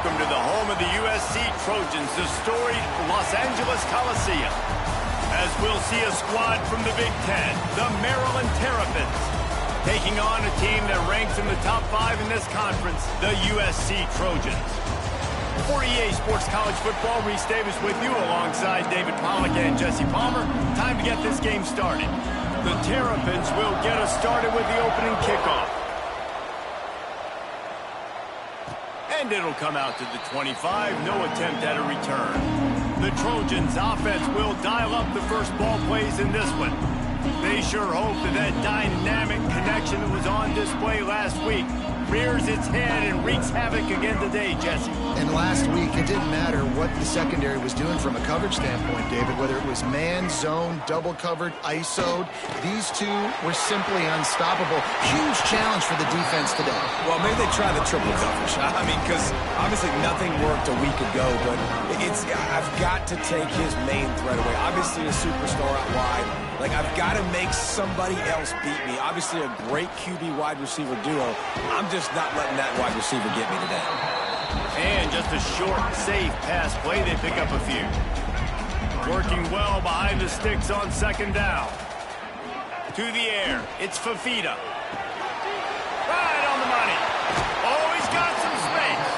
welcome to the home of the USC Trojans, the storied Los Angeles Coliseum. As we'll see a squad from the Big Ten, the Maryland Terrapins, taking on a team that ranks in the top 5 in this conference, the USC Trojans. For EA Sports College Football, Reese Davis with you alongside David Pollack and Jesse Palmer. Time to get this game started. The Terrapins will get us started with the opening kickoff. And it'll come out to the 25, no attempt at a return. The Trojans' offense will dial up the first ball plays in this one. They sure hope that dynamic connection that was on display last week rears its head and wreaks havoc again today, Jesse. And last week, it didn't matter what the secondary was doing from a coverage standpoint, David, whether it was man, zone, double covered, ISO'd. These two were simply unstoppable. Huge challenge for the defense today. Well, maybe they try the triple coverage. I mean, because obviously nothing worked a week ago, but I've got to take his main threat away. Obviously a superstar out wide. Like, I've got to make somebody else beat me. Obviously a great QB wide receiver duo. I'm just not letting that wide receiver get me today. And just a short, safe pass play. They pick up a few. Working well behind the sticks on second down. To the air. It's Fafita. Right on the money. Oh, he's got some space.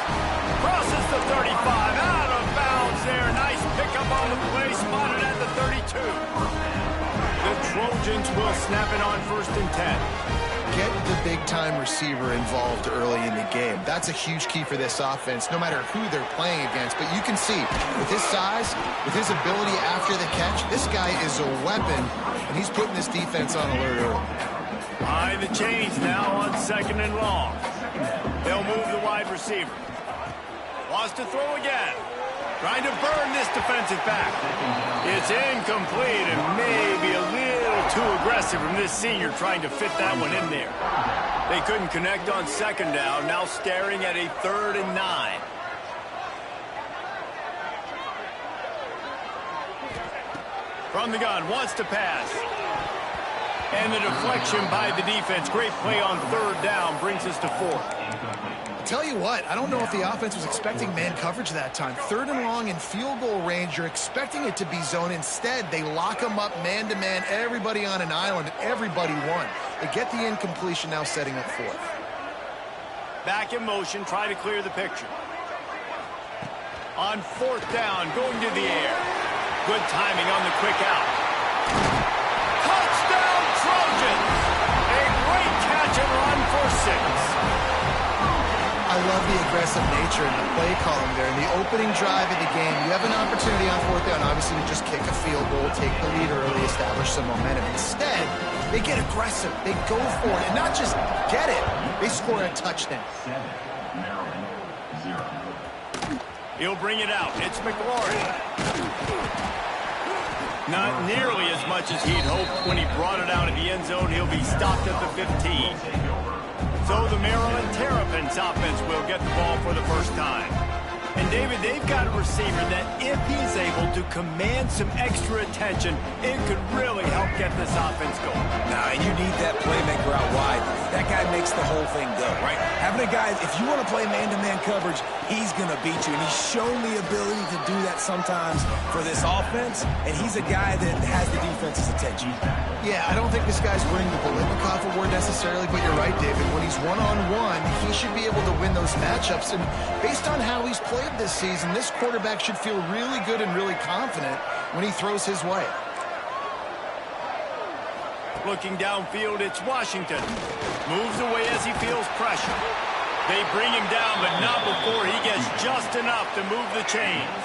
Crosses the 35. Out of bounds there. Nice pickup on the play. Spotted at the 32. The Trojans will snap it on 1st and 10. Get the big-time receiver involved early in the game. That's a huge key for this offense, no matter who they're playing against. But you can see, with his size, with his ability after the catch, this guy is a weapon, and he's putting this defense on alert early. Behind the chains now on 2nd and long. They'll move the wide receiver. Wants to throw again. Trying to burn this defensive back. It's incomplete and maybe a little too aggressive from this senior trying to fit that one in there. They couldn't connect on 2nd down, now staring at a 3rd and 9. From the gun, wants to pass. And the deflection by the defense. Great play on 3rd down brings us to 4th. Tell you what, I don't know if the offense was expecting man coverage that time. 3rd and long in field goal range, you're expecting it to be zone. Instead, they lock them up man-to-man, everybody on an island, everybody won. They get the incompletion, now setting up 4th. Back in motion, try to clear the picture. On 4th down, going to the air. Good timing on the quick out. Touchdown, Trojans! A great catch and run for 6. I love the aggressive nature and the play calling there. In the opening drive of the game, you have an opportunity on 4th down, obviously, to just kick a field goal, take the lead early, establish some momentum. Instead, they get aggressive. They go for it. And not just get it, they score a touchdown. He'll bring it out. It's McLaurin. Not nearly as much as he'd hoped when he brought it out of the end zone. He'll be stopped at the 15. So the Maryland Terrapins offense will get the ball for the first time. And, David, they've got a receiver that, if he's able to command some extra attention, it could really help get this offense going. Now, you need that playmaker out wide. That guy makes the whole thing go, right? Having a guy, if you want to play man-to-man coverage, he's going to beat you. And he's shown the ability to do that sometimes for this offense, and he's a guy that has the defense's attention. Yeah, I don't think this guy's winning the Biletnikoff award necessarily, but you're right, David. When he's one-on-one, he should be able to win those matchups. And based on how he's played this season, this quarterback should feel really good and really confident when he throws his way. Looking downfield, it's Washington. Moves away as he feels pressure. They bring him down, but not before he gets just enough to move the chains.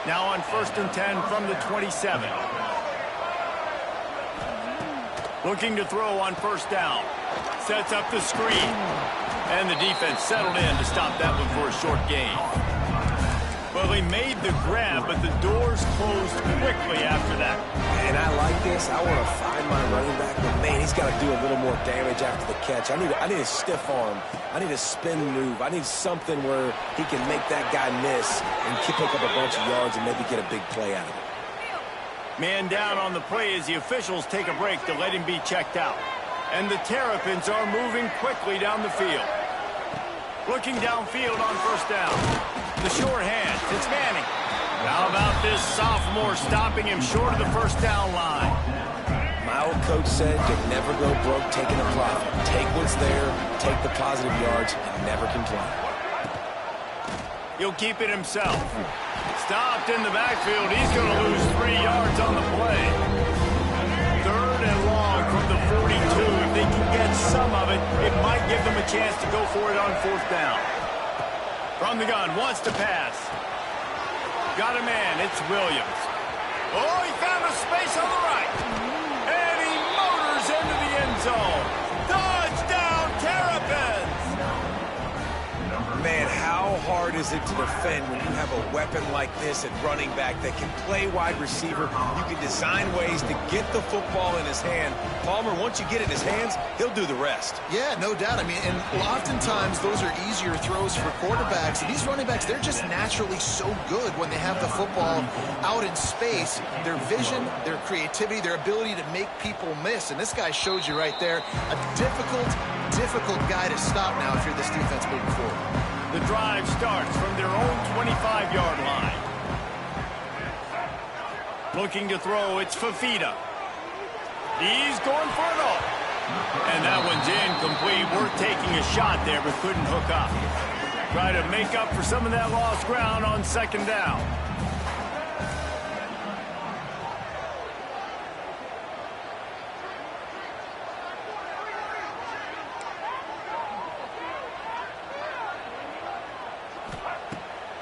Now on 1st and 10 from the 27. Looking to throw on 1st down. Sets up the screen. And the defense settled in to stop that one for a short gain. Well, he made the grab, but the doors closed quickly after that. And I like this. I want to find my running back, but, man, he's got to do a little more damage after the catch. I need a stiff arm. I need a spin move. I need something where he can make that guy miss and pick up a bunch of yards and maybe get a big play out of it. Man down on the play as the officials take a break to let him be checked out. And the Terrapins are moving quickly down the field. Looking downfield on first down. The short hand. It's Manning. How about this sophomore stopping him short of the first down line? My old coach said you never go broke taking a profit. Take what's there, take the positive yards, and never complain. He'll keep it himself. Stopped in the backfield. He's going to lose 3 yards on the play. 3rd and long from the 42. If they can get some of it, it might give them a chance to go for it on 4th down. From the gun, wants to pass. Got a man. It's Williams. Oh, he found a space on the right. And he motors into the end zone. Touchdown, Terrapins! Man, how hard is it to defend when you have a weapon like this at running back that can play wide receiver? You can design ways to get the football in his hand. Palmer, once you get it in his hands, he'll do the rest. Yeah, no doubt. I mean, and oftentimes those are easier throws for quarterbacks. And these running backs, they're just naturally so good when they have the football out in space. Their vision, their creativity, their ability to make people miss. And this guy showed you right there a difficult guy to stop now if you're this defense moving forward. The drive starts from their own 25-yard line. Looking to throw, it's Fafita. He's going for it all. And that one's incomplete. Worth taking a shot there, but couldn't hook up. Try to make up for some of that lost ground on 2nd down.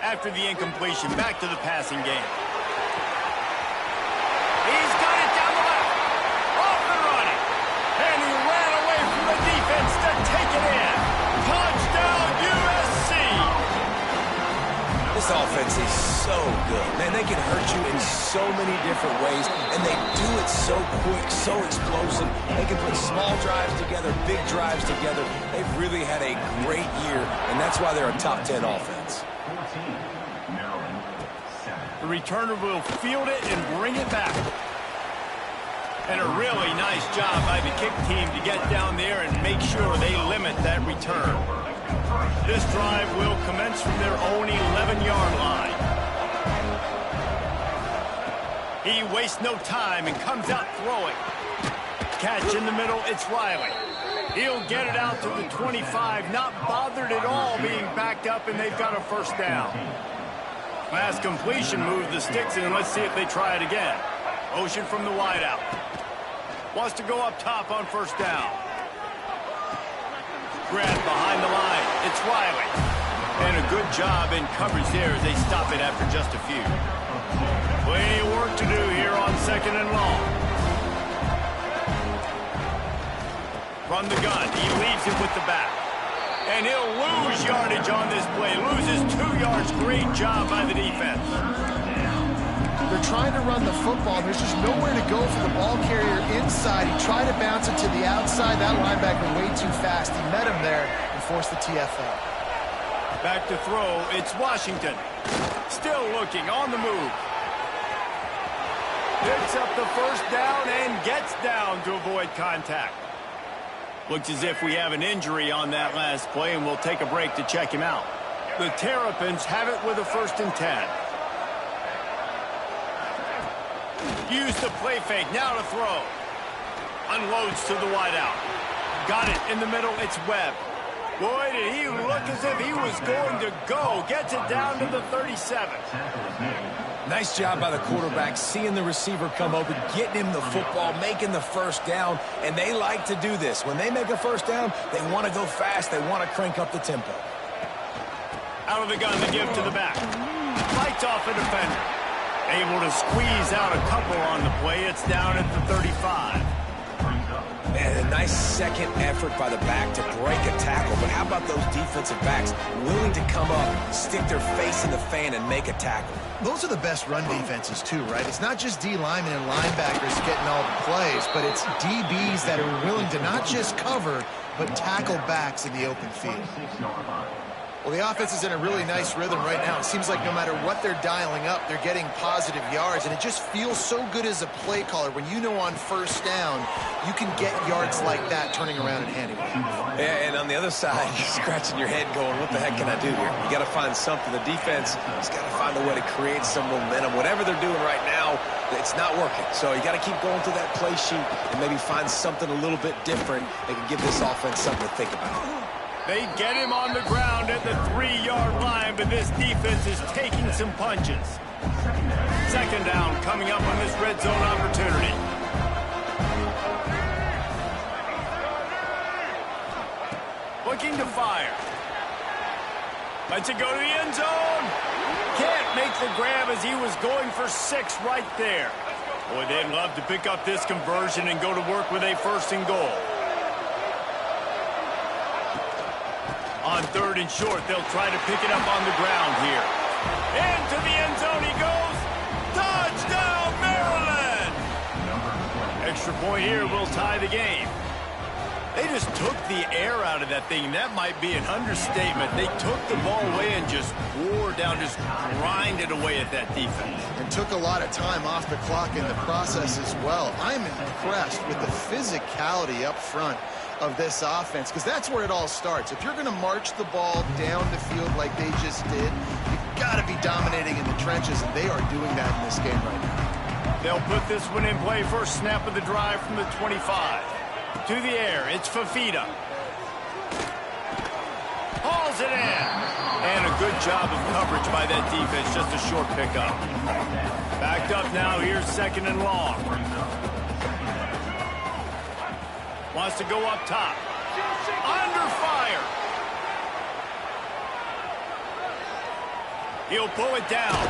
After the incompletion, back to the passing game. He's got it down the left. Off and running. And he ran away from the defense to take it in. Touchdown, USC. This offense is so good. Man, they can hurt you in so many different ways, and they do it so quick, so explosive. They can put small drives together, big drives together. They've really had a great year, and that's why they're a top 10 offense. The returner will field it and bring it back. And a really nice job by the kick team to get down there and make sure they limit that return. This drive will commence from their own 11-yard line. He wastes no time and comes out throwing. Catch in the middle, it's Riley. He'll get it out to the 25, not bothered at all being backed up, and they've got a first down. Pass completion moved the sticks, and let's see if they try it again. Motion from the wideout. Wants to go up top on first down. Grab behind the line. It's Riley. And a good job in coverage there as they stop it after just a few. Plenty of work to do here on 2nd and long. From the gun, he leaves it with the back. And he'll lose yardage on this play. Loses 2 yards. Great job by the defense. They're trying to run the football. There's just nowhere to go for the ball carrier inside. He tried to bounce it to the outside. That linebacker way too fast. He met him there and forced the TFL. Back to throw. It's Washington. Still looking on the move. Picks up the first down and gets down to avoid contact. Looks as if we have an injury on that last play, and we'll take a break to check him out. The Terrapins have it with a 1st and 10. Use the play fake, now to throw. Unloads to the wideout. Got it in the middle, it's Webb. Boy, did he look as if he was going to go. Gets it down to the 37. Nice job by the quarterback, seeing the receiver come open, getting him the football, making the first down, and they like to do this. When they make a first down, they want to go fast, they want to crank up the tempo. Out of the gun, the give to the back. Fights off a defender. Able to squeeze out a couple on the play. It's down at the 35. Man, a nice second effort by the back to break a tackle, but how about those defensive backs willing to come up, stick their face in the fan, and make a tackle? Those are the best run defenses, too, right? It's not just D linemen and linebackers getting all the plays, but it's DBs that are willing to not just cover, but tackle backs in the open field. Well, the offense is in a really nice rhythm right now. It seems like no matter what they're dialing up, they're getting positive yards, and it just feels so good as a play caller when you know on first down you can get yards like that turning around and handing it. Yeah, and on the other side, you're scratching your head going, what the heck can I do here? You got to find something. The defense has got to find a way to create some momentum. Whatever they're doing right now, it's not working. So you got to keep going through that play sheet and maybe find something a little bit different that can give this offense something to think about. They get him on the ground at the 3-yard line, but this defense is taking some punches. Second down coming up on this red zone opportunity. Looking to fire. Lets it go to the end zone. Can't make the grab as he was going for 6 right there. Boy, they'd love to pick up this conversion and go to work with a 1st and goal. On 3rd and short, they'll try to pick it up on the ground here. Into the end zone he goes. Touchdown, Maryland! Extra point here will tie the game. They just took the air out of that thing. That might be an understatement. They took the ball away and just wore down, just grinded away at that defense. And took a lot of time off the clock in the process as well. I'm impressed with the physicality up front of this offense, because that's where it all starts. If you're going to march the ball down the field like they just did, you've got to be dominating in the trenches, and they are doing that in this game right now. They'll put this one in play. First snap of the drive from the 25. To the air, it's Fafita. Hauls it in. And a good job of coverage by that defense. Just a short pickup. Backed up now. Here's 2nd and long. Wants to go up top. Under fire. He'll pull it down.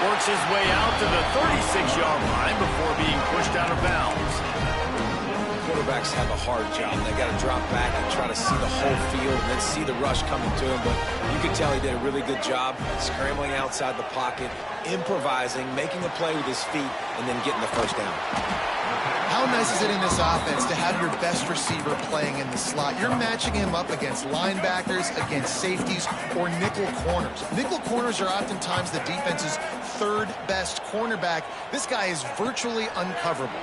Works his way out to the 36-yard line before being pushed out of bounds. Quarterbacks have a hard job. They got to drop back and try to see the whole field and then see the rush coming to him. But you can tell he did a really good job scrambling outside the pocket, improvising, making a play with his feet, and then getting the 1st down. How nice is it in this offense to have your best receiver playing in the slot? You're matching him up against linebackers, against safeties, or nickel corners. Nickel corners are oftentimes the defense's 3rd best cornerback. This guy is virtually uncoverable.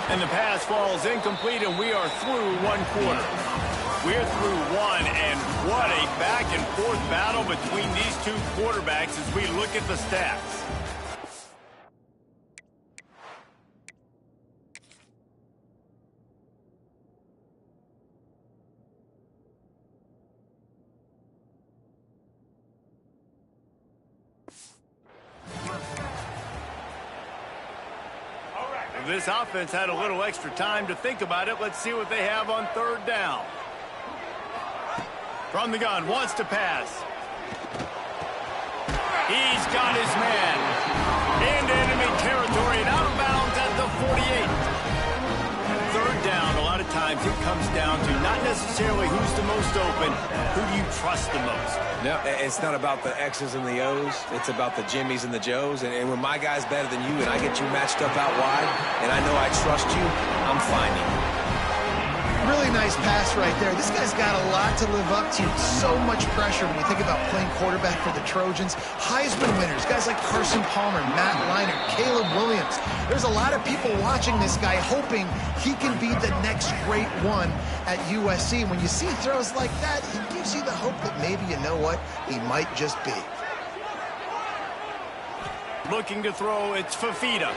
And the pass falls incomplete, and we are through 1 quarter. We're through 1, and what a back-and-forth battle between these 2 quarterbacks as we look at the stats. This offense had a little extra time to think about it. Let's see what they have on 3rd down. From the gun, wants to pass. He's got his man. Into enemy territory and out of bounds at the 48. 3rd down, a lot of times it comes down to not necessarily who's the most open, who do you trust the most. No, it's not about the X's and the O's. It's about the Jimmys and the Joes. And when my guy's better than you and I get you matched up out wide and I know I trust you, I'm finding you. Really nice pass right there. This guy's got a lot to live up to. So much pressure when you think about playing quarterback for the Trojans. Heisman winners, guys like Carson Palmer, Matt Leinart, Caleb Williams. There's a lot of people watching this guy hoping he can be the next great one at USC. When you see throws like that, it gives you the hope that maybe, you know what, he might just be. Looking to throw, it's Fafita.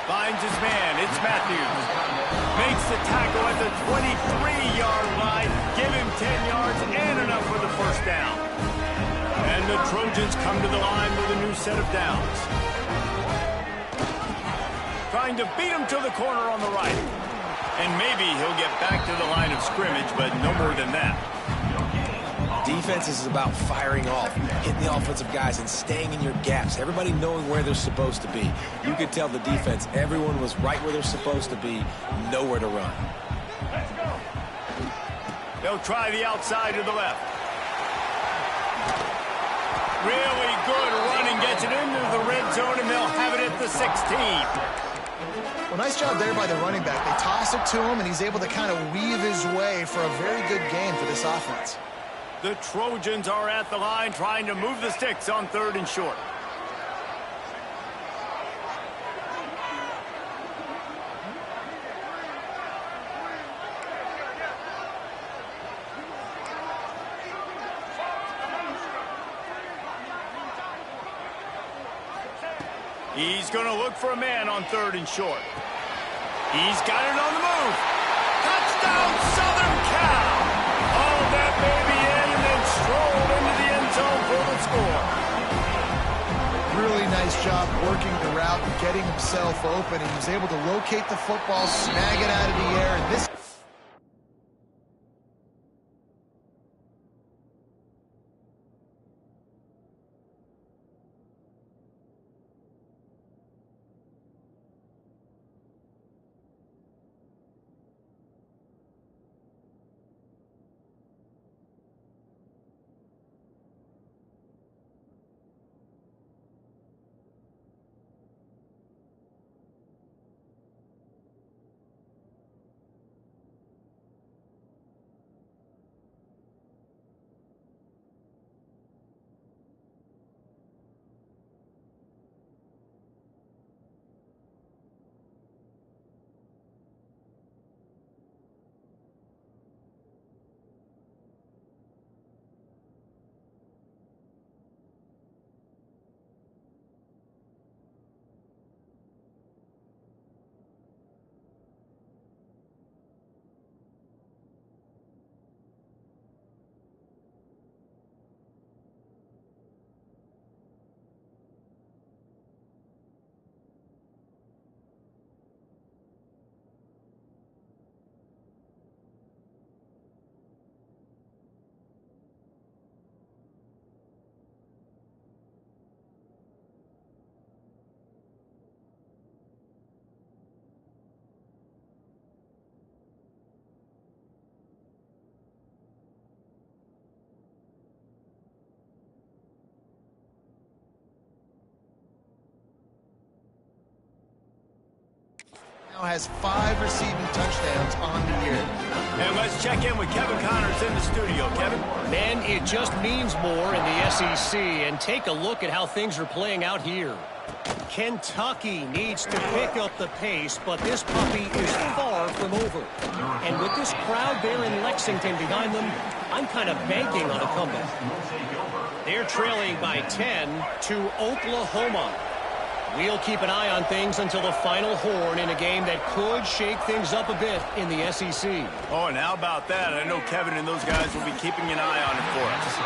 Finds his man, it's Matthews. Makes the tackle at the 23-yard line. Give him 10 yards and enough for the 1st down. And the Trojans come to the line with a new set of downs. Trying to beat him to the corner on the right. And maybe he'll get back to the line of scrimmage, but no more than that. Defense is about firing off, hitting the offensive guys, and staying in your gaps. Everybody knowing where they're supposed to be. You could tell the defense, everyone was right where they're supposed to be, nowhere to run. They'll try the outside to the left. Really good running, gets it into the red zone, and they'll have it at the 16. Well, nice job there by the running back. They toss it to him, and he's able to kind of weave his way for a very good game for this offense. The Trojans are at the line trying to move the sticks on 3rd and short. He's going to look for a man on 3rd and short. He's got it on the move. Touchdown, Southern Cal. Oh, that baby in and then strolled into the end zone for the score. Really nice job working the route and getting himself open. He was able to locate the football, snag it out of the air, and this now has 5 receiving touchdowns on the year. And let's check in with Kevin Connors in the studio. Kevin? Man, it just means more in the SEC, and take a look at how things are playing out here. Kentucky needs to pick up the pace, but this puppy is far from over. And with this crowd there in Lexington behind them, I'm kind of banking on a comeback. They're trailing by 10 to Oklahoma. We'll keep an eye on things until the final horn in a game that could shake things up a bit in the SEC. Oh, and how about that? I know Kevin and those guys will be keeping an eye on it for us.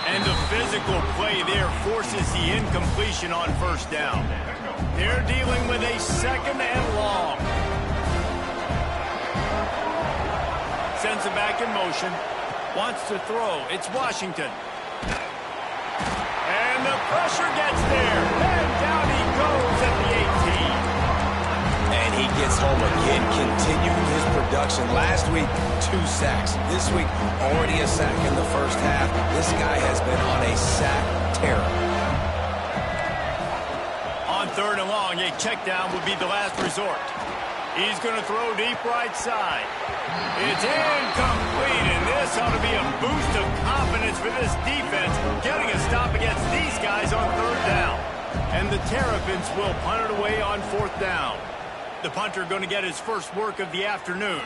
And the physical play there forces the incompletion on 1st down. They're dealing with a 2nd and long. Sends it back in motion. Wants to throw. It's Washington. And the pressure gets there. And down he goes at the 18. And he gets home again, continuing his production. Last week, 2 sacks. This week, already a sack in the 1st half. This guy has been on a sack tear. On 3rd and long, a check down would be the last resort. He's going to throw deep right side. It's incomplete, and this ought to be a boost of confidence for this defense, getting a stop against these guys on 3rd down. And the Terrapins will punt it away on 4th down. The punter going to get his first work of the afternoon.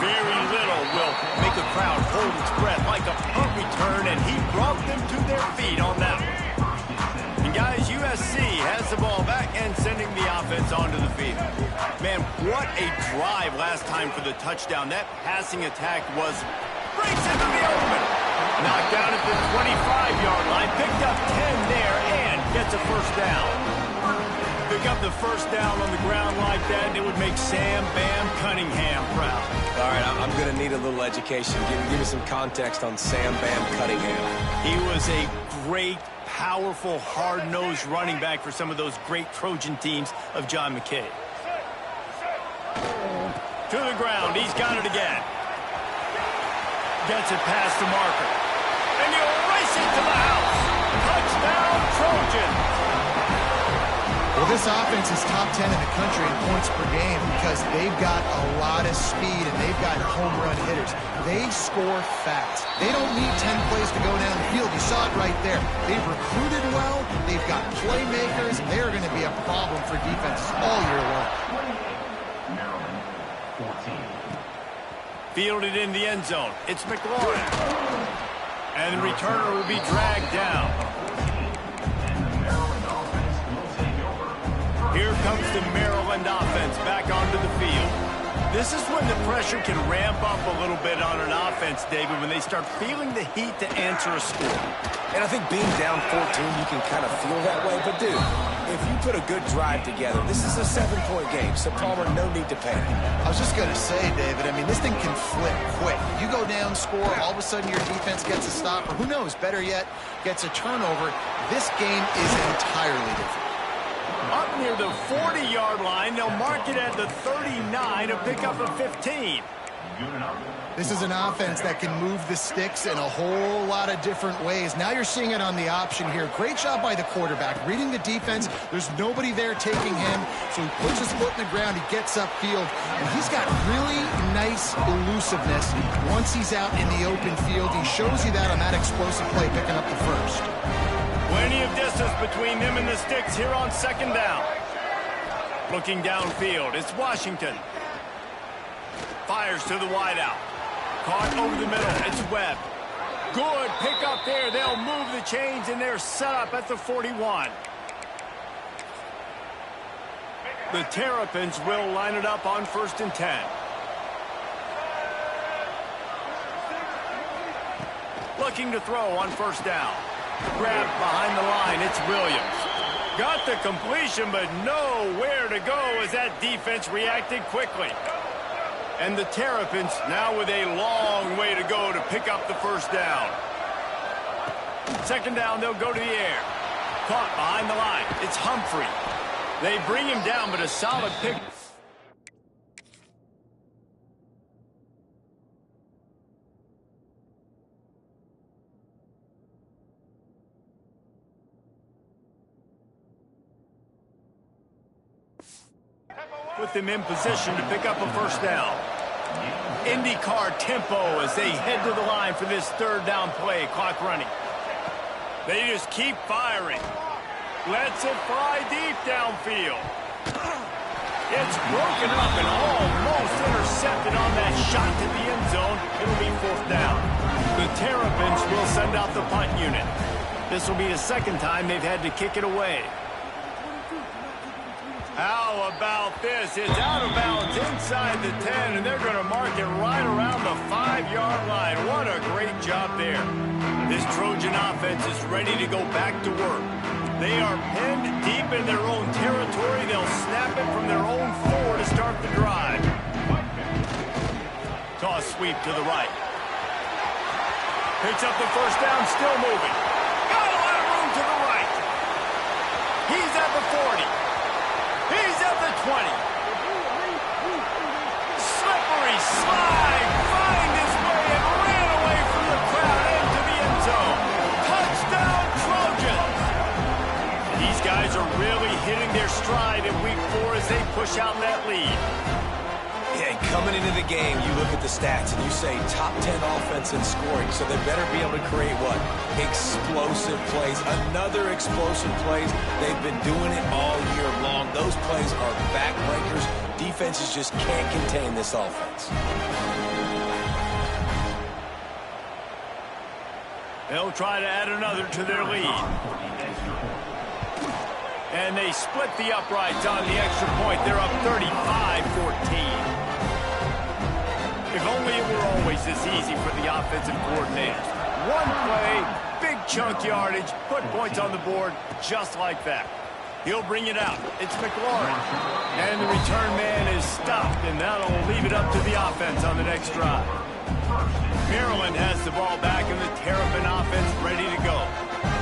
Very little will make a crowd hold its breath like a punt return, and he brought them to their feet on that one. And guys, USC has the ball back and sending the offense onto the field. Man, what a drive last time for the touchdown. That passing attack was breaks into the open. Knocked down at the 25-yard line. Picked up 10 there and gets a 1st down. Pick up the 1st down on the ground like that, and it would make Sam Bam Cunningham proud. All right, I'm going to need a little education. Give me some context on Sam Bam Cunningham. He was a great, powerful, hard-nosed running back for some of those great Trojan teams of John McKay. To the ground. He's got it again. Gets it past the marker. And he'll race it to the house. Touchdown, Trojan. Well, this offense is top 10 in the country in points per game because they've got a lot of speed and they've got home run hitters. They score fast. They don't need 10 plays to go down the field. You saw it right there. They've recruited well. They've got playmakers. They're going to be a problem for defenses all year long. Fielded in the end zone. It's McLaurin. And the returner will be dragged down. Here comes the Maryland offense back onto the field. This is when the pressure can ramp up a little bit on an offense, David, when they start feeling the heat to answer a score. And I think being down 14, you can kind of feel that way. But, dude, if you put a good drive together, this is a 7-point game, so, Palmer, no need to panic. I was just going to say, David, I mean, this thing can flip quick. You go down, score, all of a sudden your defense gets a stop, or who knows, better yet, gets a turnover. This game is entirely different. Up near the 40-yard line, they'll mark it at the 39 to pick up a 15. This is an offense that can move the sticks in a whole lot of different ways. Now you're seeing it on the option here. Great job by the quarterback. Reading the defense, there's nobody there taking him, so he puts his foot in the ground, he gets upfield, and he's got really nice elusiveness once he's out in the open field. He shows you that on that explosive play, picking up the first. Plenty of distance between them and the sticks here on second down. Looking downfield, it's Washington. Fires to the wideout. Caught over the middle, it's Webb. Good pick up there. They'll move the chains, and they're set up at the 41. The Terrapins will line it up on 1st and 10. Looking to throw on 1st down. Grab behind the line, it's Williams. Got the completion, but nowhere to go as that defense reacted quickly. And the Terrapins now with a long way to go to pick up the 1st down. 2nd down, they'll go to the air. Caught behind the line, it's Humphrey. They bring him down, but a solid pick. Put them in position to pick up a 1st down. IndyCar tempo as they head to the line for this 3rd down play. Clock running. They just keep firing. Lets it fly deep downfield. It's broken up and almost intercepted on that shot to the end zone. It'll be 4th down. The Terrapins will send out the punt unit. This will be the 2nd time they've had to kick it away. How about this? It's out of bounds inside the 10, and they're going to mark it right around the 5-yard line. What a great job there. This Trojan offense is ready to go back to work. They are pinned deep in their own territory. They'll snap it from their own 4 to start the drive. Toss sweep to the right. Picks up the 1st down, still moving. Got a lot of room to the right. He's at the 40. He's at the 20. Slippery slide. Find his way and ran away from the crowd into the end zone. Touchdown, Trojans. These guys are really hitting their stride in week 4 as they push out that lead. Yeah, and coming into the game, you look at the stats and you say top 10 offense in scoring, so they better be able to create what? Explosive plays. Another explosive plays. They've been doing it all year long. Those plays are backbreakers. Defenses just can't contain this offense. They'll try to add another to their lead. And they split the uprights on the extra point. They're up 35-14. If only it were always this easy for the offensive coordinators. One play, big chunk yardage, put points on the board just like that. He'll bring it out. It's McLaurin. And the return man is stopped, and that'll leave it up to the offense on the next drive. Maryland has the ball back, and the Terrapin offense ready to go.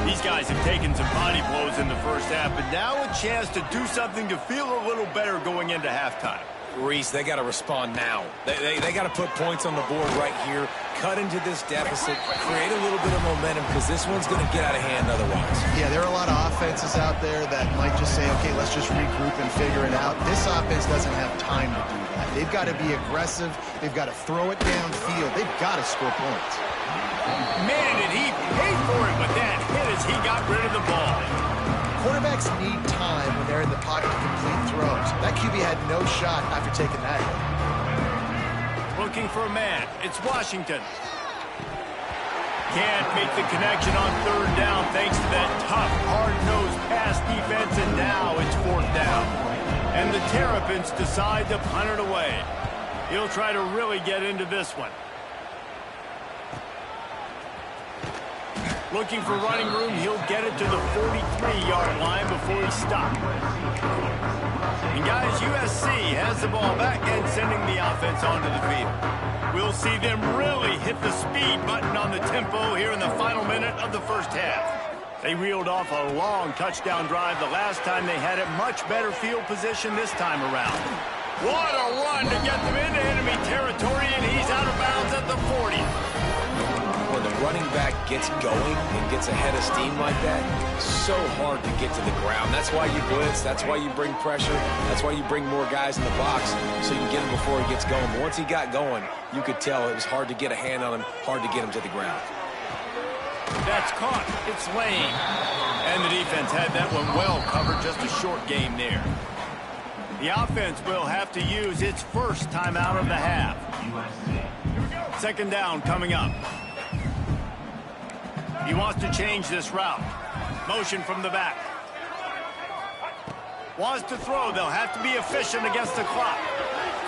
These guys have taken some body blows in the 1st half, but now a chance to do something to feel a little better going into halftime. Reese, they got to respond now. They got to put points on the board right here, cut into this deficit, create a little bit of momentum, because this one's going to get out of hand otherwise. Yeah, there are a lot of offenses out there that might just say, okay, let's just regroup and figure it out. This offense doesn't have time to do that. They've got to be aggressive. They've got to throw it downfield. They've got to score points. Man, did he pay for it with that hit as he got rid of the ball. Quarterbacks need time when they're in the pocket to complete throws. That QB had no shot after taking that hit. Looking for a man. It's Washington. Can't make the connection on third down thanks to that tough, hard-nosed pass defense, and now it's fourth down. And the Terrapins decide to punt it away. He'll try to really get into this one. Looking for running room, he'll get it to the 43-yard line before he stops. And guys, USC has the ball back and sending the offense onto the field. We'll see them really hit the speed button on the tempo here in the final minute of the first half. They reeled off a long touchdown drive the last time they had it. Much better field position this time around. What a run to get them into enemy territory, and he's out of bounds at the 40. When the running back gets going and gets ahead of steam like that, so hard to get to the ground. That's why you blitz. That's why you bring pressure. That's why you bring more guys in the box so you can get him before he gets going. But once he got going, you could tell it was hard to get a hand on him, hard to get him to the ground. That's caught. It's Lane. And the defense had that one well covered. Just a short game there. The offense will have to use its first timeout of the half. Second down coming up. He wants to change this route. Motion from the back. Wants to throw. They'll have to be efficient against the clock.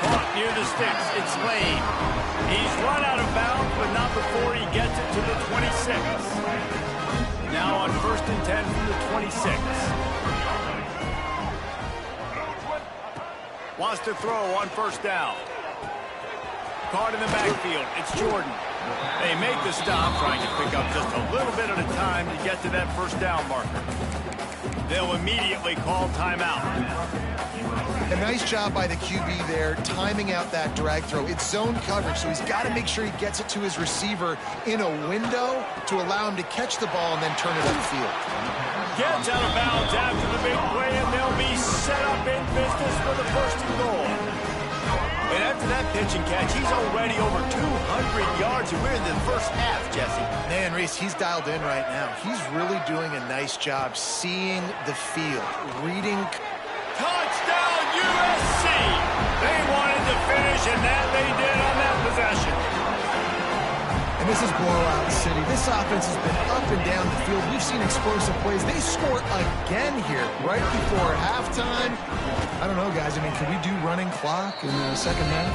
Caught near the sticks. It's Lane. He's run out of bounds, but not before he gets it to the 26. Now on 1st and 10 from the 26. Wants to throw on first down. Caught in the backfield. It's Jordan. They make the stop, trying to pick up just a little bit at a time to get to that first down marker. They'll immediately call timeout. A nice job by the QB there, timing out that drag throw. It's zone coverage, so he's got to make sure he gets it to his receiver in a window to allow him to catch the ball and then turn it upfield. Gets out of bounds after the big play, and they'll be set up in business for the first and goal. And after that pitch and catch, he's already over 200 yards, and we're in the first half, Jesse. Man, Reese, he's dialed in right now. He's really doing a nice job seeing the field, reading. Touchdown, USC! They wanted to finish, and that they did on that possession. And this is blowout city. This offense has been up and down the field. We've seen explosive plays. They score again here right before halftime. I don't know, guys. I mean, can we do running clock in the second half?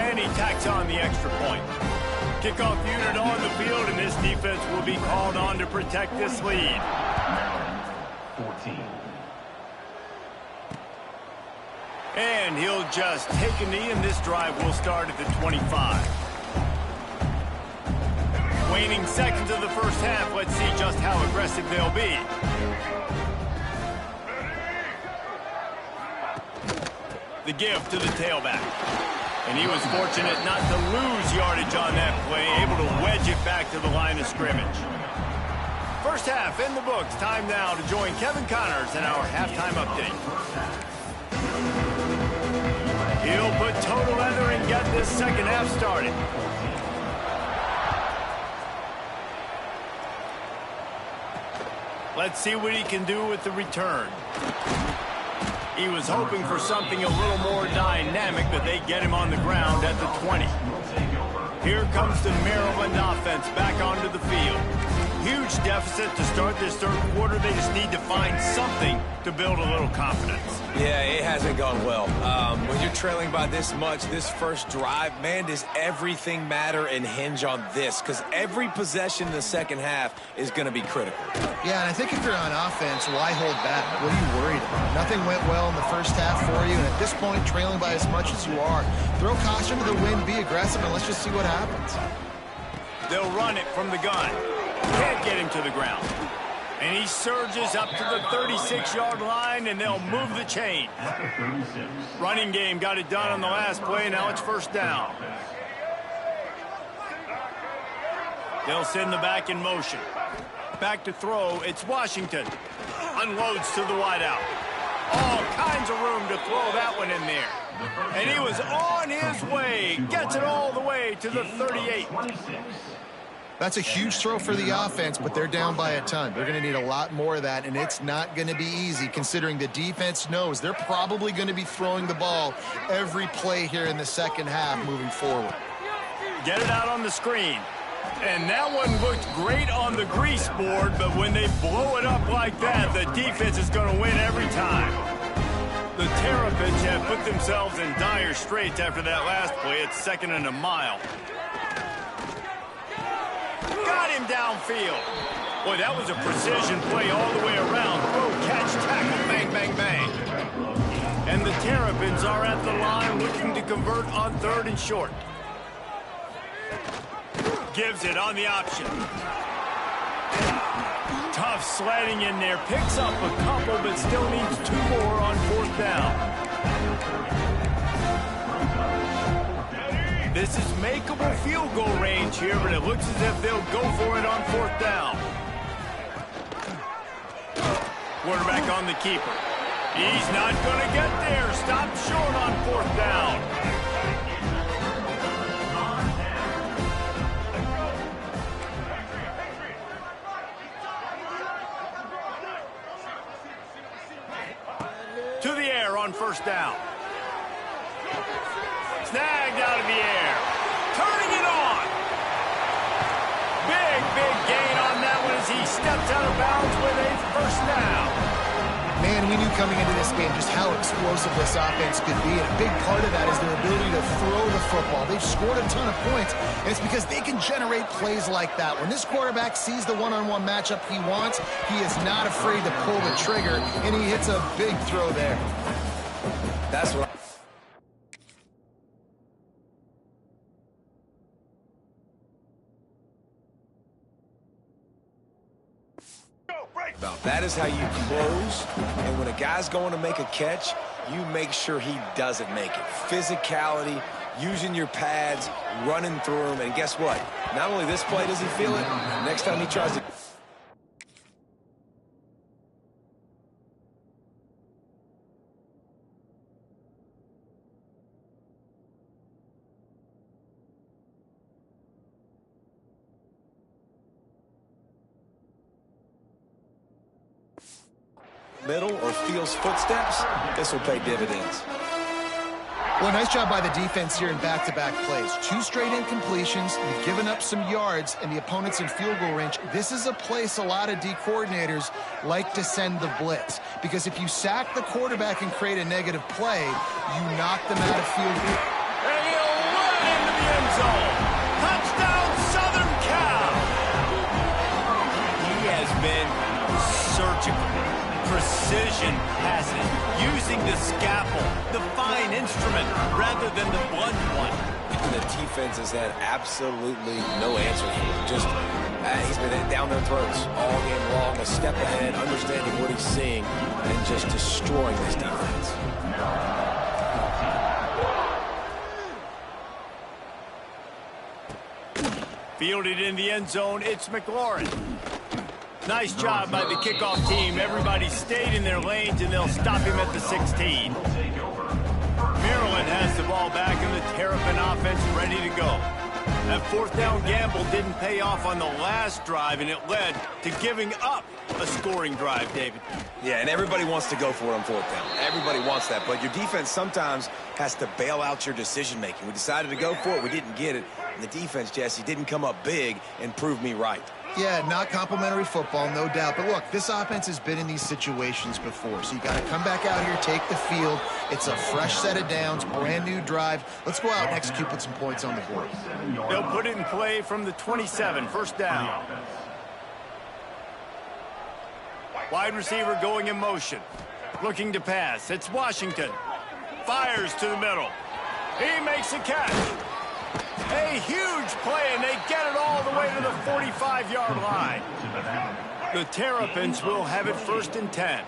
And he tacks on the extra point. Kickoff unit on the field, and this defense will be called on to protect this lead. 14. And he'll just take a knee, and this drive will start at the 25. Waning seconds of the first half. Let's see just how aggressive they'll be. The give to the tailback. And he was fortunate not to lose yardage on that play, able to wedge it back to the line of scrimmage. First half in the books. Time now to join Kevin Connors in our halftime update. He'll put toe to leather and get this second half started. Let's see what he can do with the return. He was hoping for something a little more dynamic, but they get him on the ground at the 20. Here comes the Maryland offense back onto the field. Huge deficit to start this third quarter. They just need to find something to build a little confidence. Yeah, it hasn't gone well. When you're trailing by this much, this first drive, man, does everything matter and hinge on this? Because every possession in the second half is going to be critical. Yeah, and I think if you're on offense, why hold back? What are you worried about? Nothing went well in the first half for you, and at this point, trailing by as much as you are, throw caution to the wind, be aggressive, and let's just see what happens. They'll run it from the gun. Can't get him to the ground. And he surges up to the 36-yard line, and they'll move the chain. Running game got it done on the last play. Now it's first down. They'll send the back in motion. Back to throw. It's Washington. Unloads to the wideout. All kinds of room to throw that one in there. And he was on his way. Gets it all the way to the 38. That's a huge throw for the offense, but they're down by a ton. They're going to need a lot more of that, and it's not going to be easy considering the defense knows they're probably going to be throwing the ball every play here in the second half moving forward. Get it out on the screen. And that one looked great on the grease board, but when they blow it up like that, the defense is going to win every time. The Terrapins have put themselves in dire straits after that last play. It's 2nd and a mile. Got him downfield. Boy, that was a precision play all the way around. Throw, catch, tackle, bang, bang, bang. And the Terrapins are at the line looking to convert on 3rd and short. Gives it on the option. Tough sledding in there. Picks up a couple, but still needs 2 more on 4th down. This is makeable field goal range here, but it looks as if they'll go for it on 4th down. Quarterback on the keeper. He's not going to get there. Stop short on 4th down. To the air on 1st down. Snagged out of the air. Turning it on. Big gain on that one as he steps out of bounds with a 1st down. Man, we knew coming into this game just how explosive this offense could be, and a big part of that is their ability to throw the football. They've scored a ton of points, and it's because they can generate plays like that. When this quarterback sees the one-on-one matchup he wants, he is not afraid to pull the trigger, and he hits a big throw there. That's what that is how you close, and when a guy's going to make a catch, you make sure he doesn't make it. Physicality, using your pads, running through him, and guess what? Not only this play does he feel it, next time he tries to... middle or feels footsteps, this will pay dividends. Well, nice job by the defense here in back-to-back plays. 2 straight incompletions, you've given up some yards, and the opponent's in field goal range. This is a place a lot of D coordinators like to send the blitz, because if you sack the quarterback and create a negative play, you knock them out of field goal. And he'll run into the end zone. Touchdown, Southern Cal. He has been surgical. Precision passes, using the scalpel, the fine instrument, rather than the blunt one. The defense has had absolutely no answer for him. Just, he's been down their throats all game long, a step ahead, understanding what he's seeing, and just destroying this defense. Fielded in the end zone, it's McLaurin. Nice job by the kickoff team. Everybody stayed in their lanes, and they'll stop him at the 16. Maryland has the ball back, and the Terrapin offense ready to go. That 4th down gamble didn't pay off on the last drive, and it led to giving up a scoring drive, David. Yeah, and everybody wants to go for it on 4th down. Everybody wants that, but your defense sometimes has to bail out your decision-making. We decided to go for it. We didn't get it. And the defense, Jesse, didn't come up big and prove me right. Yeah, not complimentary football, no doubt. But look, this offense has been in these situations before. So you got to come back out here, take the field. It's a fresh set of downs, brand new drive. Let's go out and execute, put some points on the board. They'll put it in play from the 27, 1st down. Wide receiver going in motion. Looking to pass. It's Washington. Fires to the middle. He makes a catch. A huge play, and they get it all the way to the 45-yard line. The Terrapins will have it 1st and 10.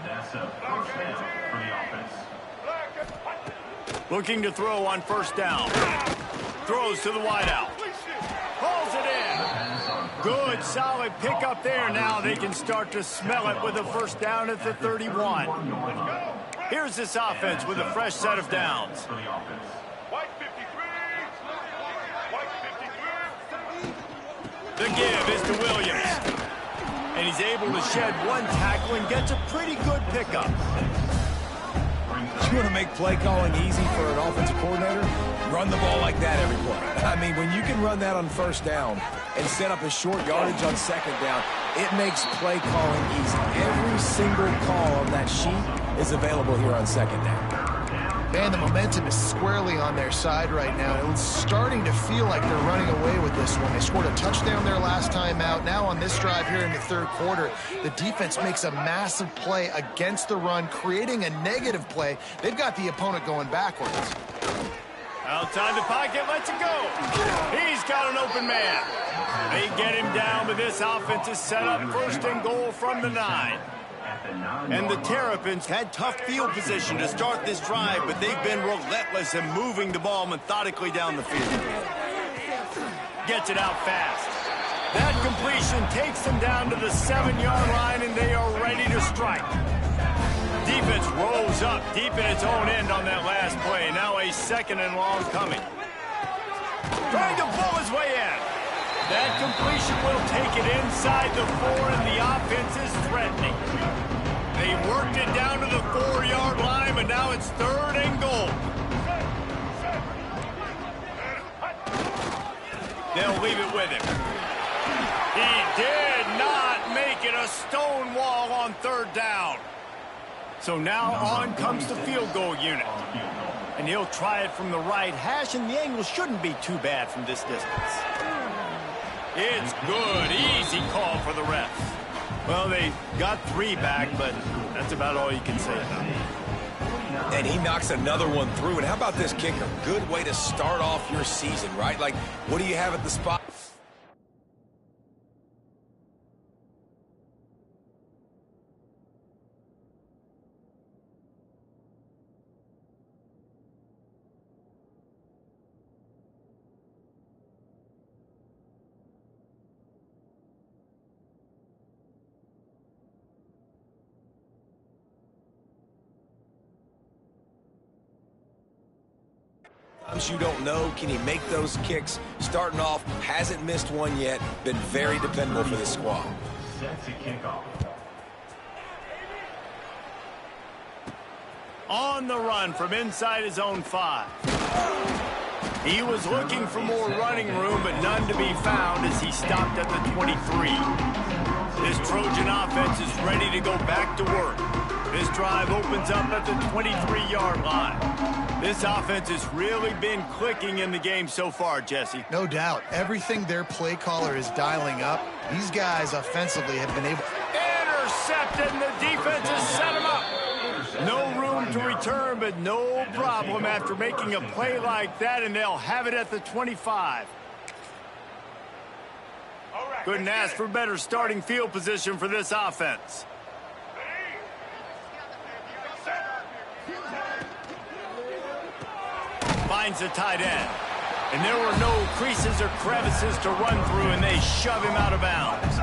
That's a first down for the offense. Looking to throw on 1st down. Throws to the wideout. Pulls it in. Good, solid pickup there. Now they can start to smell it with a 1st down at the 31. Here's this offense with a fresh set of downs. The give is to Williams. And he's able to shed 1 tackle and gets a pretty good pickup. You want to make play calling easy for an offensive coordinator? Run the ball like that every play. I mean, when you can run that on 1st down and set up a short yardage on second down, it makes play calling easy. Every single call on that sheet is available here on second down. Man, the momentum is squarely on their side right now. It's starting to feel like they're running away with this one. They scored a touchdown their last time out. Now on this drive here in the third quarter, the defense makes a massive play against the run, creating a negative play. They've got the opponent going backwards. Outside the pocket, lets it go. He's got an open man. They get him down, but this offense is set up first and goal from the 9. And the Terrapins had tough field position to start this drive, but they've been relentless in moving the ball methodically down the field. Gets it out fast. That completion takes them down to the 7-yard line, and they are ready to strike. Defense rolls up deep in its own end on that last play. Now a second and long coming. Trying to pull his way in. That completion will take it inside the 4, and the offense is threatening. They worked it down to the 4-yard line, but now it's third and goal. They'll leave it with him. He did not make it a stone wall on third down. So now on comes the field goal unit. And he'll try it from the right hash, and the angle shouldn't be too bad from this distance. It's good. Easy call for the refs. Well, they got 3 back, but that's about all you can say about it. And he knocks another one through. And how about this kicker? Good way to start off your season, right? Like, what do you have at the spot? You don't know, can he make those kicks? Starting off, hasn't missed one yet, been very dependable for this squad. Set to kick off. On the run from inside his own 5. He was looking for more running room, but none to be found as he stopped at the 23. This Trojan offense is ready to go back to work. This drive opens up at the 23-yard line. This offense has really been clicking in the game so far, Jesse. No doubt. Everything their play caller is dialing up, these guys offensively have been able... Intercepted, and the defense has set him up. No room to return, but no problem after making a play like that, and they'll have it at the 25. Couldn't ask for better starting field position for this offense. Finds the tight end. And there were no creases or crevices to run through, and they shove him out of bounds.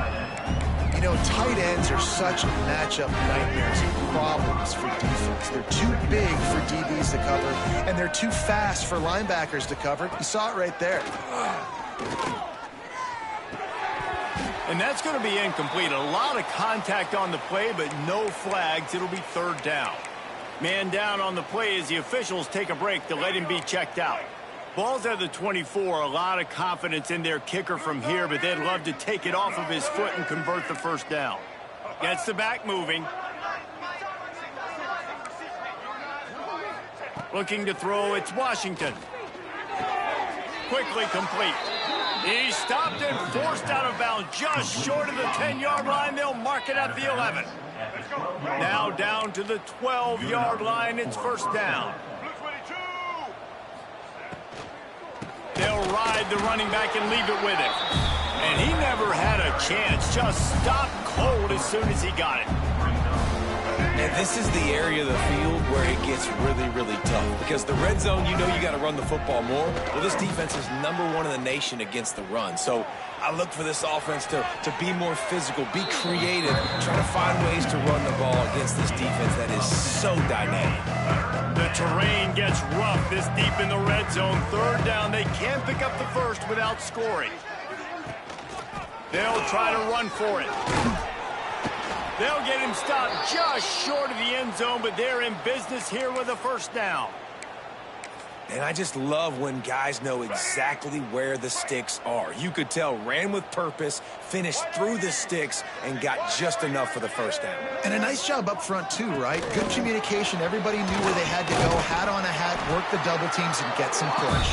You know, tight ends are such matchup nightmares and problems for defense. They're too big for DBs to cover, and they're too fast for linebackers to cover. You saw it right there. And that's going to be incomplete. A lot of contact on the play, but no flags. It'll be third down. Man down on the play as the officials take a break to let him be checked out. Ball's at the 24. A lot of confidence in their kicker from here, but they'd love to take it off of his foot and convert the first down. Gets the back moving. Looking to throw, it's Washington. Quickly complete. He stopped and forced out of bounds just short of the 10-yard line. They'll mark it at the 11. Now down to the 12-yard line. It's first down. They'll ride the running back and leave it with him. And he never had a chance. Just stopped cold as soon as he got it. And this is the area of the field where it gets really, really tough. Because the red zone, you know you got to run the football more. Well, this defense is #1 in the nation against the run. So I look for this offense to be more physical, be creative, try to find ways to run the ball against this defense that is so dynamic. The terrain gets rough this deep in the red zone. Third down, they can't pick up the first without scoring. They'll try to run for it. They'll get him stopped just short of the end zone, but they're in business here with a first down. And I just love when guys know exactly where the sticks are. You could tell ran with purpose, finished through the sticks, and got just enough for the first down. And a nice job up front, too, right? Good communication. Everybody knew where they had to go. Hat on a hat, work the double teams, and get some push.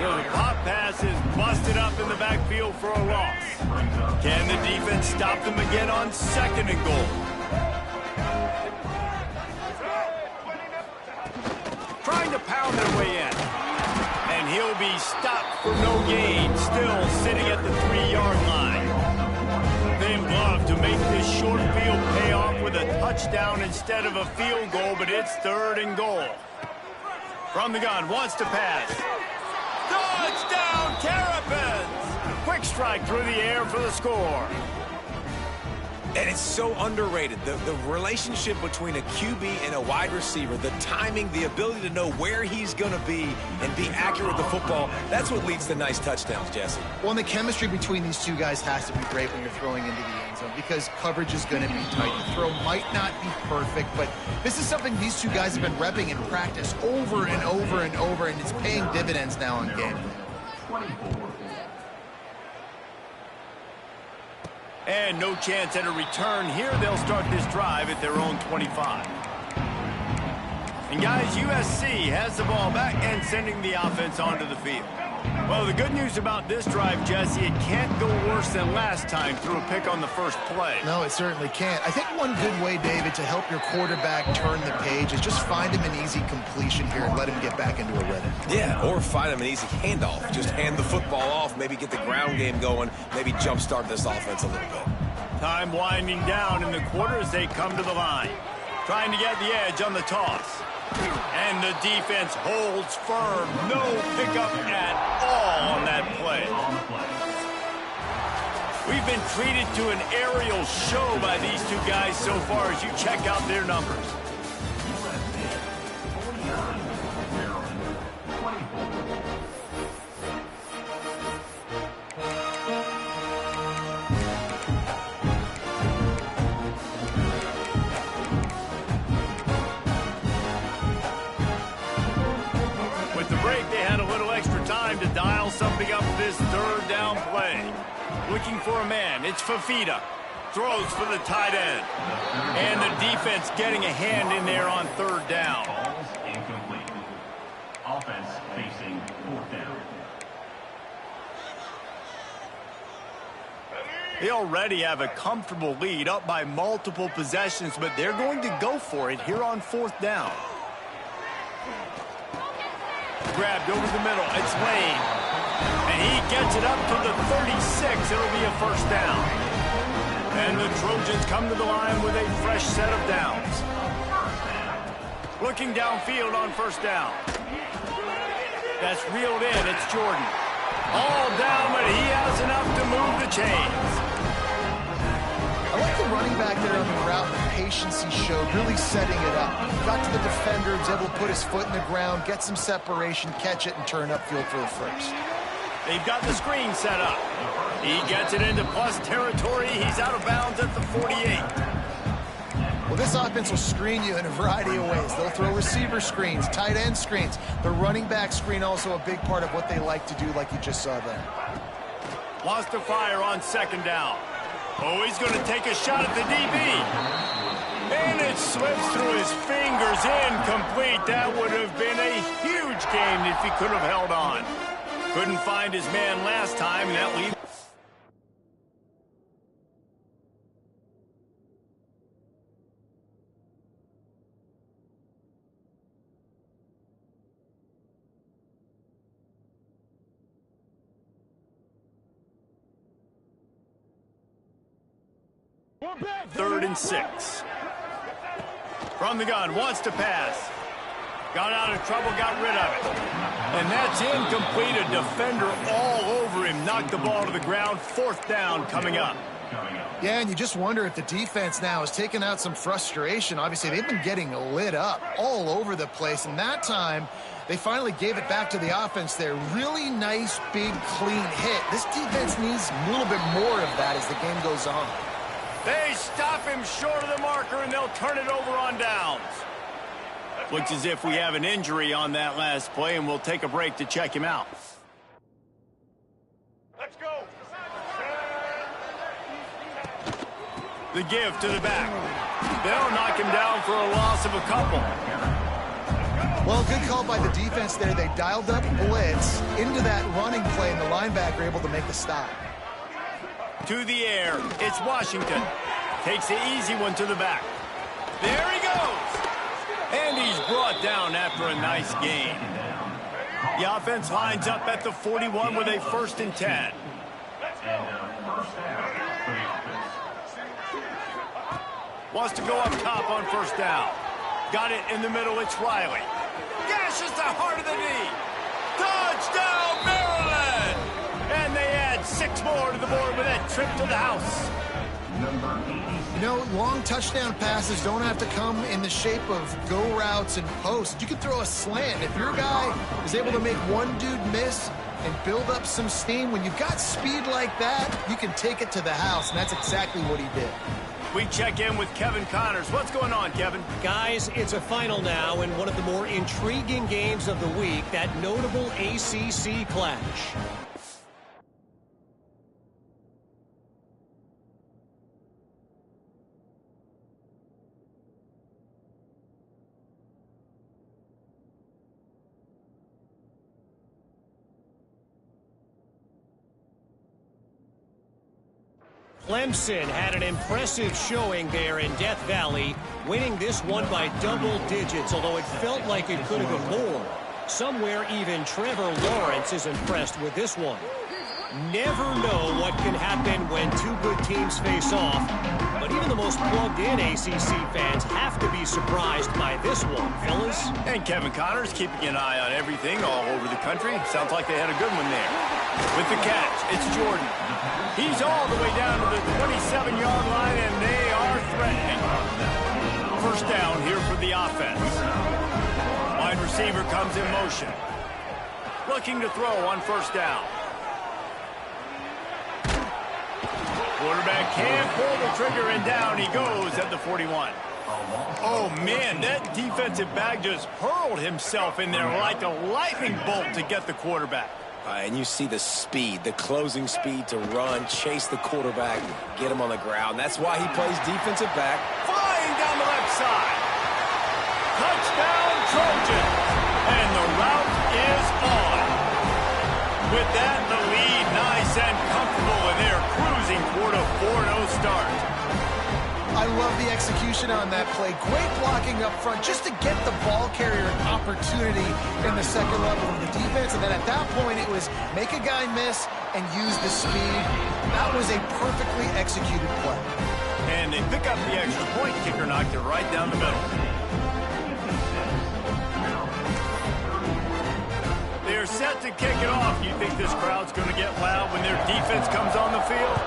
So the pop pass is busted up in the backfield for a loss. Can the defense stop them again on 2nd and goal? Trying to pound their way in. And he'll be stopped for no gain, still sitting at the 3-yard line. They'd love to make this short field pay off with a touchdown instead of a field goal, but it's 3rd and goal. From the gun, wants to pass. Touchdown, Terrapins! Quick strike through the air for the score. And it's so underrated. The relationship between a QB and a wide receiver, the timing, the ability to know where he's going to be and be accurate with the football, that's what leads to nice touchdowns, Jesse. Well, and the chemistry between these two guys has to be great when you're throwing into the end zone because coverage is going to be tight. The throw might not be perfect, but this is something these two guys have been repping in practice over and over and over, and it's paying dividends now on game. And no chance at a return here. They'll start this drive at their own 25. And guys, USC has the ball back and sending the offense onto the field. Well, the good news about this drive, Jesse, it can't go worse than last time through a pick on the first play. No, it certainly can't. I think one good way, David, to help your quarterback turn the page is just find him an easy completion here and let him get back into a rhythm. Yeah, or find him an easy handoff. Just hand the football off, maybe get the ground game going, maybe jumpstart this offense a little bit. Time winding down in the quarter as they come to the line. Trying to get the edge on the toss. And the defense holds firm. No pickup at all on that play. We've been treated to an aerial show by these two guys so far as you check out their numbers. To dial something up this 3rd down play. Looking for a man. It's Fafita. Throws for the tight end. And the defense getting a hand in there on 3rd down. Incomplete. Offense facing 4th down. They already have a comfortable lead, up by multiple possessions, but they're going to go for it here on 4th down. Grabbed over the middle. It's Lane. And he gets it up to the 36. It'll be a 1st down. And the Trojans come to the line with a fresh set of downs. Looking downfield on 1st down. That's reeled in. It's Jordan. All down, but he has enough to move the chains. I like the running back there on the route, the patience he showed, really setting it up. Got to the defender, was able to put his foot in the ground, get some separation, catch it, and turn upfield for the 1st. They've got the screen set up. He gets it into plus territory. He's out of bounds at the 48. Well, this offense will screen you in a variety of ways. They'll throw receiver screens, tight end screens. The running back screen also a big part of what they like to do, like you just saw there. Wants to fire on 2nd down. Oh, he's going to take a shot at the DB. And it slips through his fingers, incomplete. That would have been a huge gain if he could have held on. Couldn't find his man last time, and that leaves... Third and 6. From the gun, wants to pass. Got out of trouble, got rid of it. And that's incomplete. A defender all over him. Knocked the ball to the ground. 4th down coming up. Yeah, and you just wonder if the defense now has taken out some frustration. Obviously, they've been getting lit up all over the place. And that time, they finally gave it back to the offense there. Really nice, big, clean hit. This defense needs a little bit more of that as the game goes on. They stop him short of the marker, and they'll turn it over on downs. Looks as if we have an injury on that last play, and we'll take a break to check him out. Let's go. The give to the back. They'll knock him down for a loss of a couple. Well, good call by the defense there. They dialed up blitz into that running play, and the linebacker able to make the stop. To the air, it's Washington. Takes the easy one to the back. There he goes. And he's brought down after a nice gain. The offense lines up at the 41 with a 1st and 10. And first down for the offense. Wants to go up top on 1st down. Got it in the middle, it's Riley. Gashes the heart of the knee. Touchdown, Maryland! And they add 6 more to the board with that trip to the house. You know, long touchdown passes don't have to come in the shape of go routes and posts. You can throw a slant. If your guy is able to make one dude miss and build up some steam, when you've got speed like that, you can take it to the house, and that's exactly what he did. We check in with Kevin Connors. What's going on, Kevin? Guys, it's a final now in one of the more intriguing games of the week, that notable ACC clash. Clemson had an impressive showing there in Death Valley, winning this one by double digits, although it felt like it could have been more. Somewhere even Trevor Lawrence is impressed with this one. Never know what can happen when 2 good teams face off, but even the most plugged-in ACC fans have to be surprised by this one, fellas. And Kevin Connors keeping an eye on everything all over the country. Sounds like they had a good one there. With the catch, it's Jordan. He's all the way down to the 27-yard line, and they are threatening. 1st down here for the offense. Wide receiver comes in motion. Looking to throw on 1st down. Quarterback can't pull the trigger, and down he goes at the 41. Oh, man, that defensive back just hurled himself in there like a lightning bolt to get the quarterback. And you see the speed, the closing speed to run, chase the quarterback, get him on the ground. That's why he plays defensive back. Flying down the left side. Touchdown, Trojans. And the route is on. With that, the lead nice and comfortable, and they're cruising toward a 4-0 start. I love the execution on that play. Great blocking up front just to get the ball carrier an opportunity in the second level of the defense. And then at that point, it was make a guy miss and use the speed. That was a perfectly executed play. And they pick up the extra point. Kicker knocked it right down the middle. They're set to kick it off. You think this crowd's going to get loud when their defense comes on the field?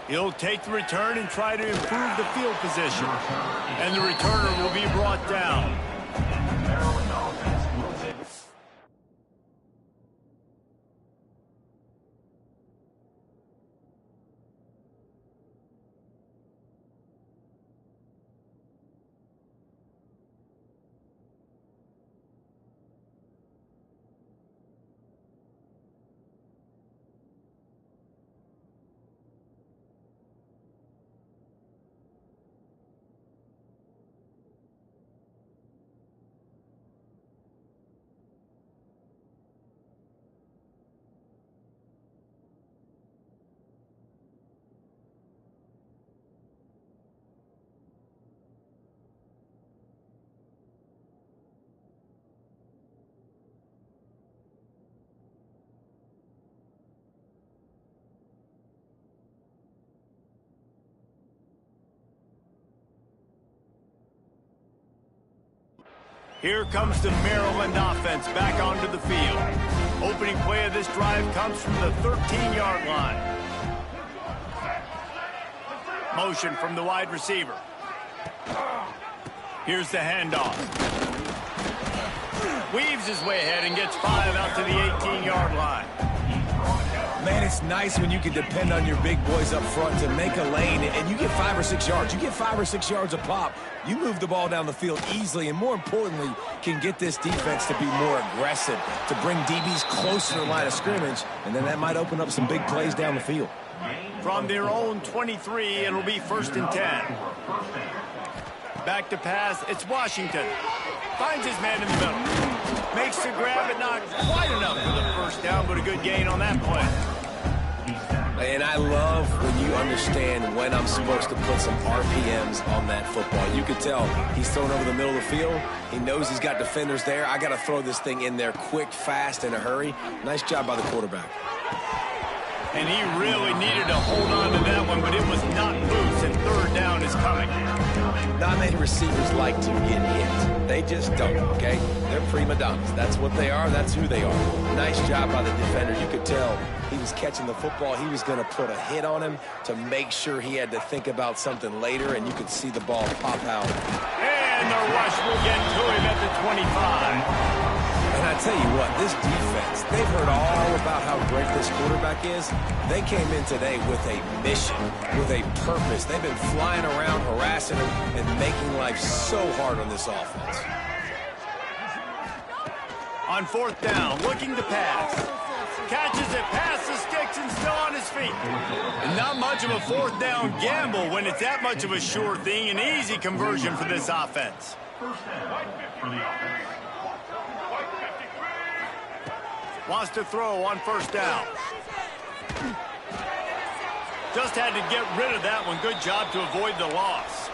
He'll take the return and try to improve the field position. And the returner will be brought down. Here comes the Maryland offense back onto the field. Opening play of this drive comes from the 13-yard line. Motion from the wide receiver. Here's the handoff. Weaves his way ahead and gets 5 out to the 18-yard line. Man, it's nice when you can depend on your big boys up front to make a lane, and you get 5 or 6 yards. You get 5 or 6 yards a pop. You move the ball down the field easily, and more importantly, can get this defense to be more aggressive, to bring DBs closer to the line of scrimmage, and then that might open up some big plays down the field. From their own 23, it'll be 1st and 10. Back to pass, it's Washington. Finds his man in the middle. Makes the grab, but not quite enough for the 1st down, but a good gain on that play. And I love when you understand when I'm supposed to put some RPMs on that football. You could tell he's thrown over the middle of the field. He knows he's got defenders there. I got to throw this thing in there quick, fast, in a hurry. Nice job by the quarterback. And he really needed to hold on to that one, but it was not loose, and 3rd down is coming. Not many receivers like to get hit. They just don't, okay? They're prima donnas. That's what they are. That's who they are. Nice job by the defender. You could tell he was catching the football. He was going to put a hit on him to make sure he had to think about something later, and you could see the ball pop out. And the rush will get to him at the 25. And I tell you what, this defense, they've heard all about how great this quarterback is. They came in today with a mission, with a purpose. They've been flying around, harassing him, and making life so hard on this offense. On 4th down, looking to pass. Catches it past the sticks and still on his feet. And not much of a 4th down gamble when it's that much of a sure thing. An easy conversion for this offense. 1st down for the offense. Wants to throw on 1st down. Just had to get rid of that one. Good job to avoid the loss.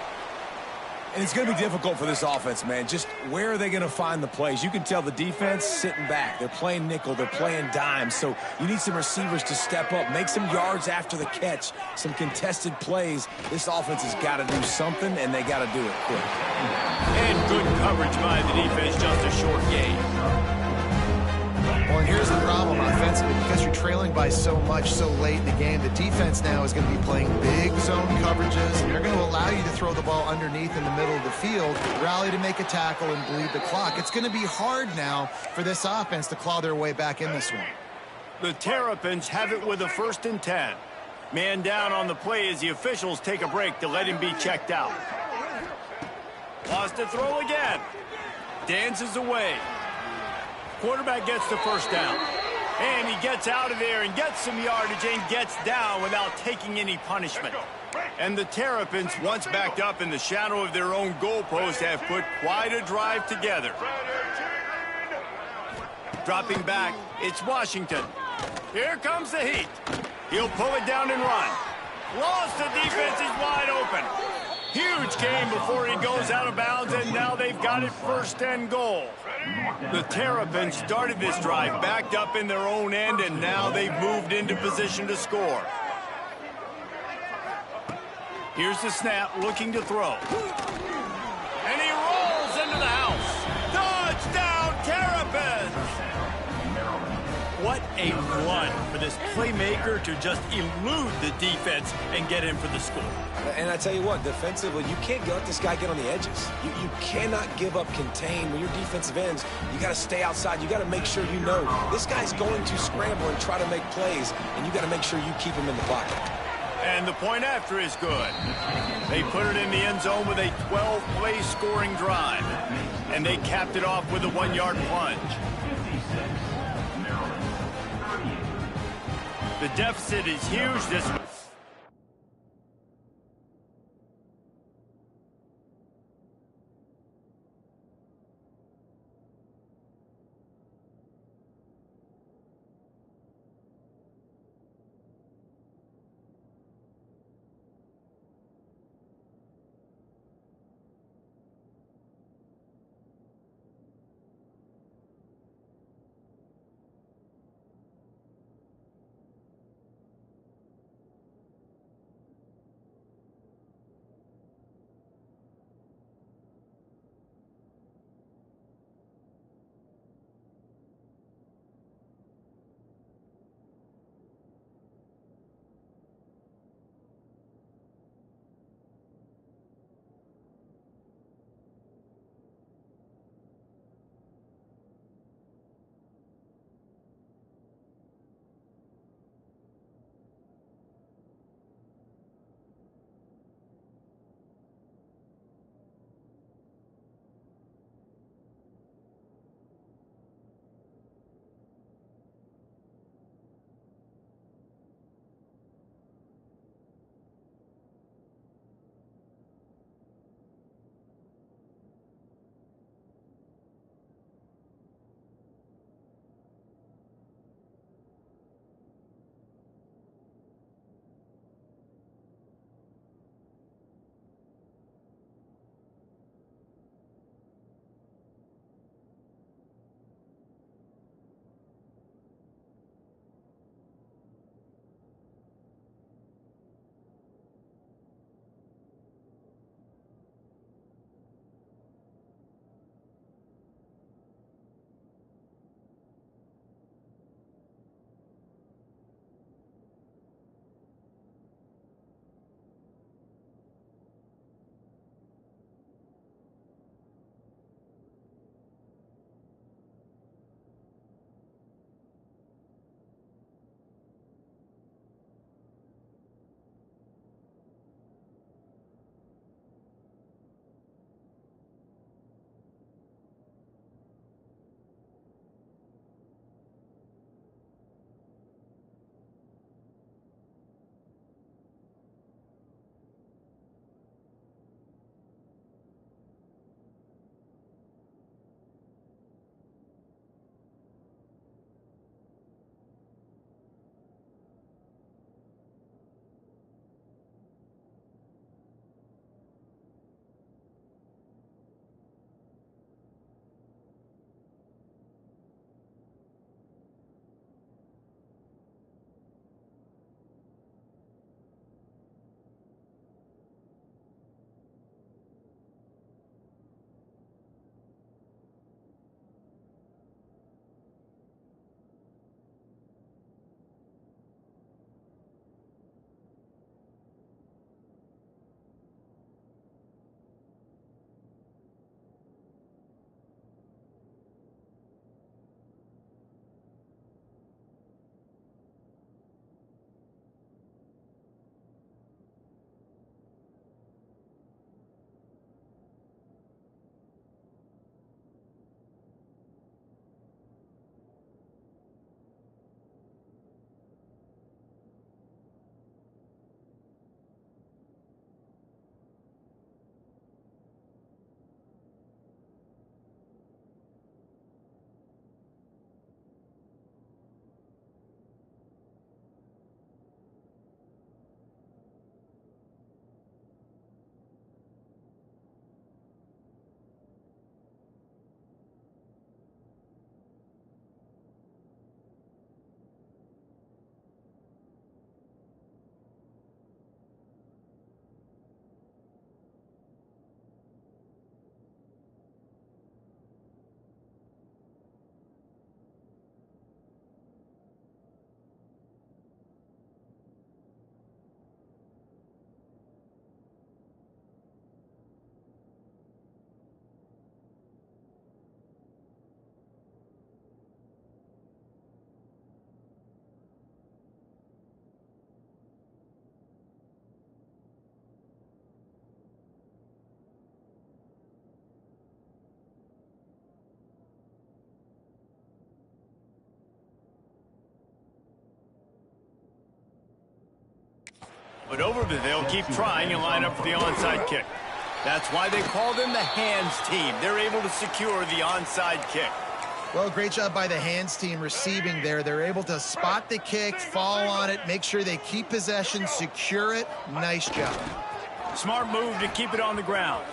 And it's going to be difficult for this offense, man. Just where are they going to find the plays? You can tell the defense sitting back. They're playing nickel. They're playing dime. So you need some receivers to step up, make some yards after the catch, some contested plays. This offense has got to do something, and they got to do it quick. And good coverage by the defense, just a short gain. Well, and here's the problem offensively. Because you're trailing by so much so late in the game, the defense now is going to be playing big zone coverages, and they're going to allow you to throw the ball underneath in the middle of the field, rally to make a tackle, and bleed the clock. It's going to be hard now for this offense to claw their way back in this one. The Terrapins have it with a 1st and 10. Man down on the play as the officials take a break to let him be checked out. Wants to throw again. Dances away. Quarterback gets the 1st down. And he gets out of there and gets some yardage and gets down without taking any punishment. And the Terrapins, once backed up in the shadow of their own goalpost, have put quite a drive together. Dropping back, it's Washington. Here comes the heat. He'll pull it down and run. Lost, the defense is wide open. Huge game before he goes out of bounds, and now they've got it 1st and goal. The Terrapins started this drive backed up in their own end, and now they've moved into position to score. Here's the snap, looking to throw. And he rolls into the house. Touchdown, Terrapins! What a run for this playmaker to just elude the defense and get in for the score. And I tell you what, defensively, you can't let this guy get on the edges. You cannot give up contain. When you're defensive ends, you got to stay outside. You got to make sure you know this guy's going to scramble and try to make plays, and you got to make sure you keep him in the pocket. And the point after is good. They put it in the end zone with a 12-play scoring drive. And they capped it off with a 1-yard plunge. The deficit is huge this week. But they'll keep trying and line up for the onside kick. That's why they call them the hands team. They're able to secure the onside kick. Well, great job by the hands team receiving there. They're able to spot the kick, fall on it, make sure they keep possession, secure it. Nice job. Smart move to keep it on the ground.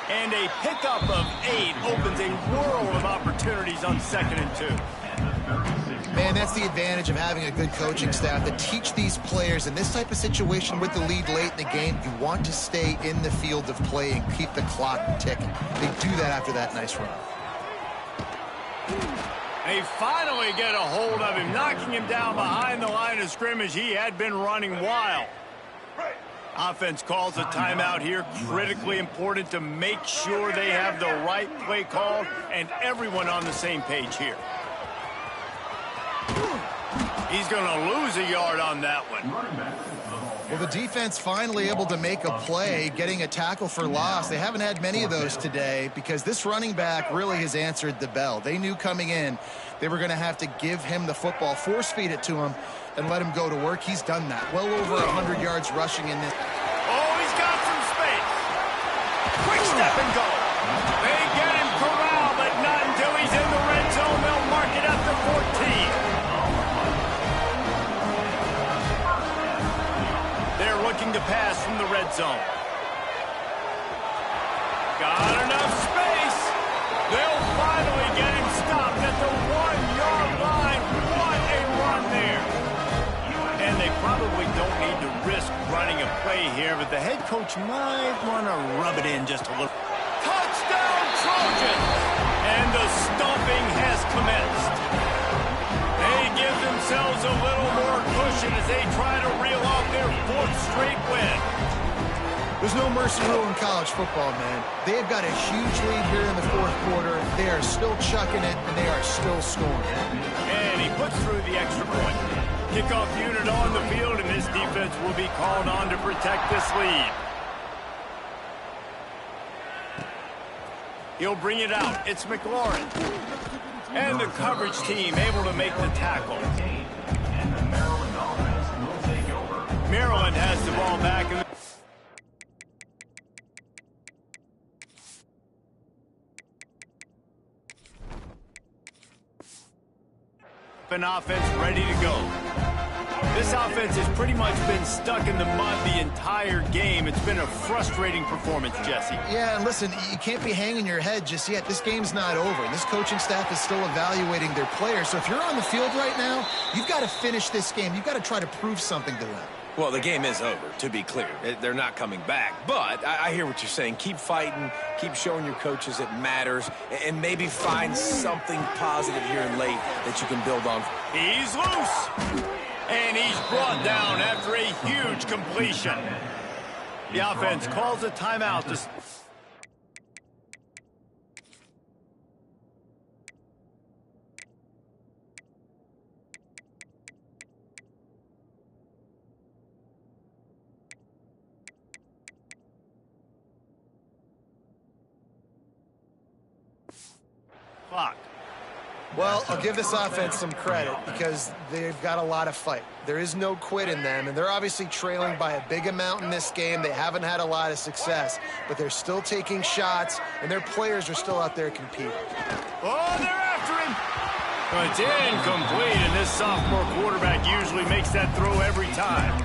And a pickup of 8 opens a world of opportunities on 2nd and 2. Man, that's the advantage of having a good coaching staff to teach these players in this type of situation with the lead late in the game. You want to stay in the field of play and keep the clock ticking. They do that after that nice run. They finally get a hold of him, knocking him down behind the line of scrimmage. He had been running wild. Offense calls a timeout here. Critically important to make sure they have the right play called and everyone on the same page here. He's going to lose a yard on that one. Well, the defense finally able to make a play, getting a tackle for loss. They haven't had many of those today because this running back really has answered the bell. They knew coming in they were going to have to give him the football, force feed it to him, and let him go to work. He's done that. Well over 100 yards rushing in this. Oh, he's got some space. Quick step and go. They get him corralled, but not until he's in the red zone. They'll mark it at the 14. They're looking to pass from the red zone. Got enough space. They'll finally get him stopped at the 1-yard line. What a run there. And they probably don't need to risk running a play here, but the head coach might want to rub it in just a little. Touchdown, Trojans! And the stomping has commenced. They give themselves a little more cushion as they try to reel off their 4th straight win. There's no mercy rule in college football, man. They have got a huge lead here in the 4th quarter. They are still chucking it, and they are still scoring. And he puts through the extra point. Kickoff unit on the field, and this defense will be called on to protect this lead. He'll bring it out. It's McLaurin. And the coverage team able to make the tackle. Maryland has the ball back. An offense ready to go. This offense has pretty much been stuck in the mud the entire game. It's been a frustrating performance, Jesse. Yeah, and listen, you can't be hanging your head just yet. This game's not over. This coaching staff is still evaluating their players. So if you're on the field right now, you've got to finish this game. You've got to try to prove something to them. Well, the game is over, to be clear. They're not coming back. But I hear what you're saying. Keep fighting. Keep showing your coaches it matters. And maybe find something positive here in late that you can build on. He's loose. And he's brought down after a huge completion. The offense calls a timeout to... clock. Well, I'll give this offense some credit because they've got a lot of fight. There is no quit in them, and they're obviously trailing by a big amount in this game. They haven't had a lot of success, but they're still taking shots, and their players are still out there competing. Oh, they're after him. But it's incomplete, and this sophomore quarterback usually makes that throw every time.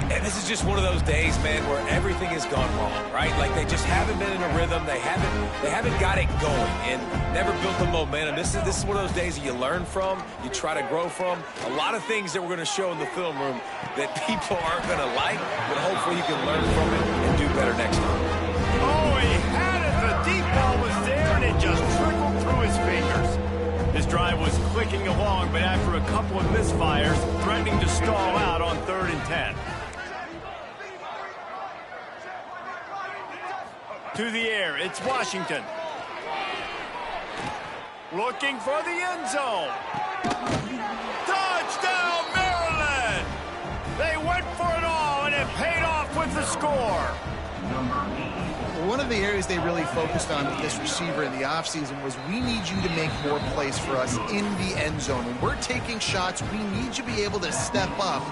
And this is just one of those days, man, where everything has gone wrong, right? Like they just haven't been in a rhythm. They haven't got it going and never built the momentum. This is one of those days that you learn from, you try to grow from. A lot of things that we're going to show in the film room that people aren't going to like, but hopefully you can learn from it and do better next time. Oh, he had it. The deep ball was there, and it just trickled through his fingers. This drive was clicking along, but after a couple of misfires, threatening to stall out on 3rd and 10. To the air, it's Washington. Looking for the end zone. Touchdown, Maryland! They went for it all, and it paid off with the score. One of the areas they really focused on with this receiver in the offseason was we need you to make more plays for us in the end zone. When we're taking shots, we need you to be able to step up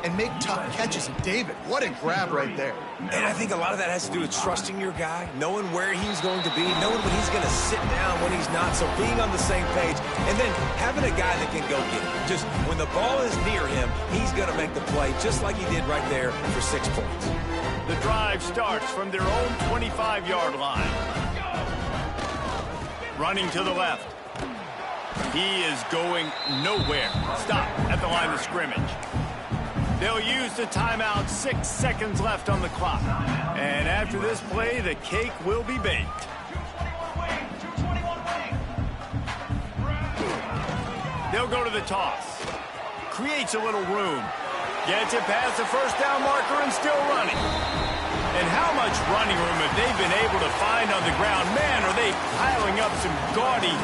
and make tough catches. And David, what a grab right there. And I think a lot of that has to do with trusting your guy, knowing where he's going to be, knowing when he's going to sit down, when he's not. So being on the same page, and then having a guy that can go get it. Just when the ball is near him, he's going to make the play, just like he did right there for 6 points. The drive starts from their own 25-yard line. Running to the left. He is going nowhere. Stop at the line of scrimmage. They'll use the timeout. 6 seconds left on the clock. And after this play, the cake will be baked. They'll go to the toss. Creates a little room. Gets it past the first down marker and still running. And how much running room have they been able to find on the ground? Man, are they piling up some gaudy